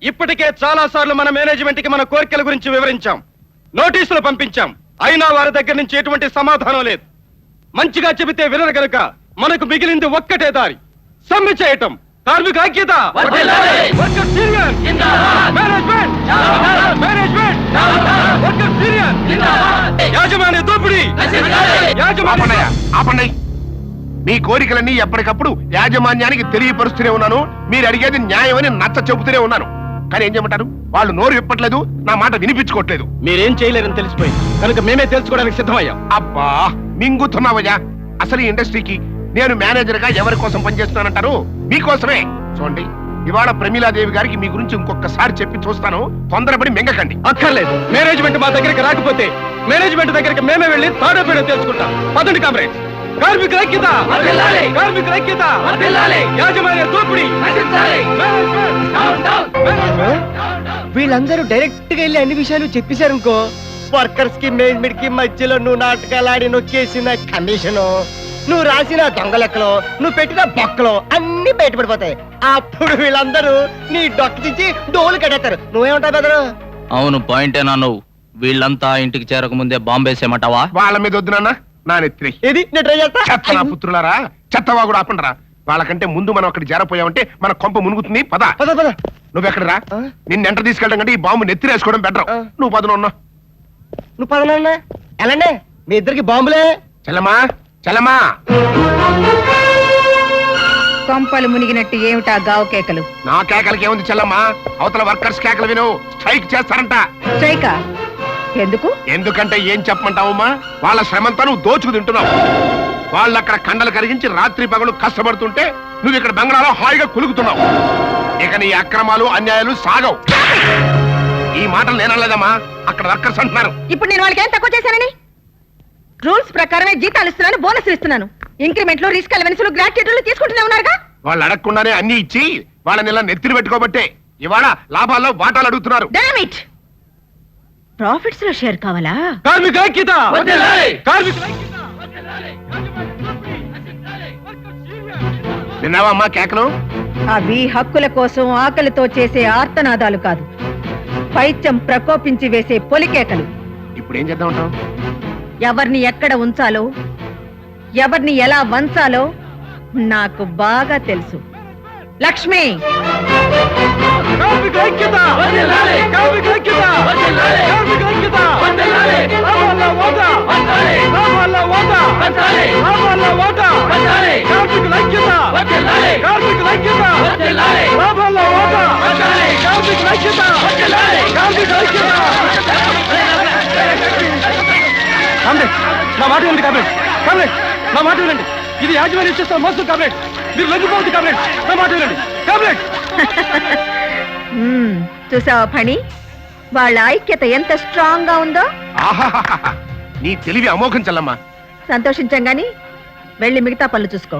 ఇప్పటికే చాలా సార్లు మన మేనేజ్మెంట్ కి మన కోరికల గురించి వివరించాం, నోటీసులు పంపించాం. అయినా వారి దగ్గర నుంచి ఎటువంటి సమాధానం లేదు. మంచిగా చెబితే వినరు గనుక మనకు మిగిలింది ఒక్కటే దారి, సమ్మె చేయటం. కార్మిక ఐక్యత, workers union, management, workers union, యాజమాన్య దోపిడీ, ఆపండి. మీ కోరికలన్నీ ఎప్పటికప్పుడు యాజమాన్యానికి తెలియపరుస్తూనే ఉన్నాను. మీరు అడిగేది న్యాయమని నచ్చ చెబుతూనే ఉన్నాను. కానీ ఏం చెప్పమంటారు, వాళ్ళు నోరు విప్పట్లేదు, నా మాట వినిపించుకోవట్లేదు. మీరేం చేయలేరని తెలిసిపోయింది కనుక మేమే తెలుసుకోవడానికి సిద్ధమయ్యాం. అబ్బా మింగుతున్నావయ్యా. అసలు ఈ ఇండస్ట్రీకి నేను మేనేజర్ గా ఎవరి కోసం పనిచేస్తున్నానంటారు? మీకోసమే. చూడండి, ఇవాళ ప్రమీలాదేవి గారికి మీ గురించి ఇంకొకసారి చెప్పి చూస్తాను. తొందరపడి మింగకండి. అక్కర్లేదు. మేనేజ్మెంట్ మా దగ్గరికి రాకపోతే మేనేజ్మెంట్ దగ్గరికి మేమే వెళ్ళి తాడో పేడో తెలుసుకుంటాం. పదండి కామ్రేడ్స్. కార్మికుల ఐక్యత, కార్మికుల ఐక్యత, యాజమాన్య దోపిడీ. వీళ్ళందరూ డైరెక్ట్ గా వెళ్ళి అన్ని విషయాలు చెప్పేశారనుకో, వర్కర్స్ కి మేనేజ్మెంట్ కి మధ్యలో నువ్వు నాటకాలు ఆడి నొక్కేసిన కమిషను, నువ్వు రాసిన దొంగ లెక్కలు, నువ్వు పెట్టిన బొక్కలు అన్ని బయటపడిపోతాయి. అప్పుడు వీళ్ళందరూ నీ డొక్కించి డోలు కట్టేస్తారు. నువ్వేమంటావు బెదరు? అవును, పాయింటేనా నువ్వు? వీళ్ళంతా ఇంటికి చేరక ముందే బాంబేసేమంటావా? వాళ్ళ మీద వద్దు నాన్న, నా నెత్తి. ఇది నేను ట్రై చేస్తా. చెత్త నా పుత్రులారా, చెత్తవా కూడా ఆపండిరా. వాళ్ళకంటే ముందు మనం అక్కడ చేరపోయామంటే మన కొంప మునుగుతుంది. పద పద పద. నువ్వెక్కడ రా. నిన్ను ఎంటర్ తీసుకెళ్ళడం కంటే ఈ బాంబు నెత్తిరేసుకోవడం బెటర్. నువ్వు పదను ఉన్నా. నువ్వు పదనన్నా ఎలాండి మీ ఇద్దరికి బాంబులే. చల్లమా చల్లమా. కొంపలు మునిగినట్టు ఏమిటా గావు కేకలు? నా కేకలకి ఏముంది చెల్లమ్మా, అవతల వర్కర్స్ కేకలు విను. స్ట్రైక్ చేస్తారంట. స్ట్రైకా? ఎందుకు? ఎందుకంటే ఏం చెప్పమంటావమ్మా, వాళ్ళ శ్రమంతా నువ్వు దోచుకు తింటున్నావు. వాళ్ళు అక్కడ కండలు కరిగించి రాత్రి పగలు కష్టపడుతుంటే నువ్వు ఇక్కడ బంగ్లాలో హాయిగా కులుకుతున్నావు. ఇక నీ అక్రమాలు అన్యాయాలు సాగవు. ఈ మాటలు నేనలేదమ్మా, అక్కడ వర్కర్స్ అంటున్నారు. ఇప్పుడు నేను వాళ్ళకి ఏం తక్కువ చేశానని? రూల్స్ ప్రకారమే జీతాలు ఇస్తున్నాను, బోనస్ ఇస్తున్నాను. ఇంక్రిమెంట్లు, రిస్క్ అలవెన్సులు, గ్రాట్యుటీలు తీసుకుంటూనే ఉన్నారుగా. వాళ్ళు అడగకుండానే అన్ని ఇచ్చి వాళ్ళని ఇలా నెత్తిని పెట్టుకోబట్టే ఇవాళ లాభాల్లో వాటాలు అడుగుతున్నారు. ప్రాఫిట్స్ లో షేర్ కావాలా? కార్మిక ఐక్యత, కార్మికుల ఐక్యత. విన్నావమ్మా కేకలు? అవి హక్కుల కోసం ఆకలితో చేసే ఆర్తనాదాలు కాదు, పైత్యం ప్రకోపించి వేసే పొలికేకలు. ఇప్పుడు ఏం చేద్దాం అంటావు? ఎవరిని ఎక్కడ ఉంచాలో, ఎవరిని ఎలా వంచాలో నాకు బాగా తెలుసు. లక్ష్మి, కార్మిక ఐక్యత, కార్మిక ఐక్యత, కార్మిక ఐక్యత. లాభాల వాటా, లాభాల వాటా, లాభాల వాటా. కార్మికుల ఐక్యత, కార్మికుల ఐక్యత, లాభాల వాటా, కార్మికుల ఐక్యత, కార్మికుల ఐక్యత. కామ్రేడ్, నా మాట వినండి కామ్రేడ్. కామ్రేడ్, నా మాట వినండి. ఇది యాజమాన్యం చేస్తున్న మోసం కామ్రేడ్. మీరు లొంగిపోవద్దు కామ్రేడ్. నా మాట వినండి కామ్రేడ్. చూసావా ఫణి, వాళ్ళ ఐక్యత ఎంత స్ట్రాంగ్ గా ఉందో. ఆహాహాహా, నీ తెలివి అమోఘం చెల్లమ్మా. సంతోషించం గాని వెళ్ళి మిగతా పనులు చూసుకో.